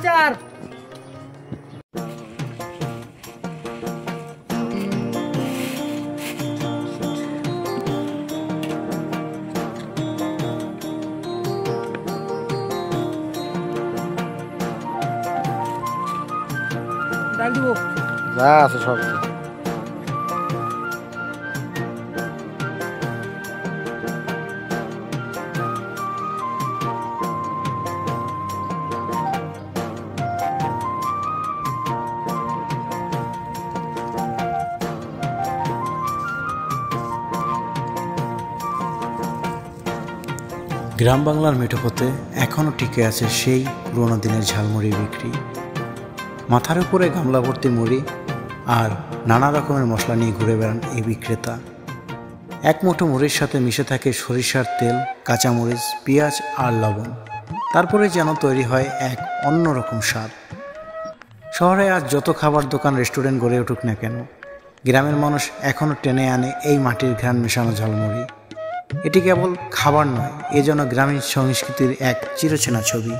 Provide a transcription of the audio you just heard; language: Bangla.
আচার। ডাল দিব যা আছে সব। গ্রাম বাংলার মেঠোপথে এখনও টিকে আছে সেই পুরোনো দিনের ঝালমুড়ি বিক্রি। মাথার উপরে গামলা ভর্তি মুড়ি আর নানা রকমের মশলা নিয়ে ঘুরে বেড়ান এই বিক্রেতা। এক মুঠো মুড়ির সাথে মিশে থাকে সরিষার তেল, কাঁচামরিচ, পেঁয়াজ আর লবণ। তারপরে যেন তৈরি হয় এক অন্যরকম স্বাদ। শহরে আজ যত খাবার দোকান, রেস্টুরেন্ট গড়ে উঠুক না কেন, গ্রামের মানুষ এখনও টেনে আনে এই মাটির ঘ্রাণ মেশানো ঝালমুড়ি। এটি কেবল খাবার নয়, এ যেন গ্রামীণ সংস্কৃতির এক চিরচেনা ছবি।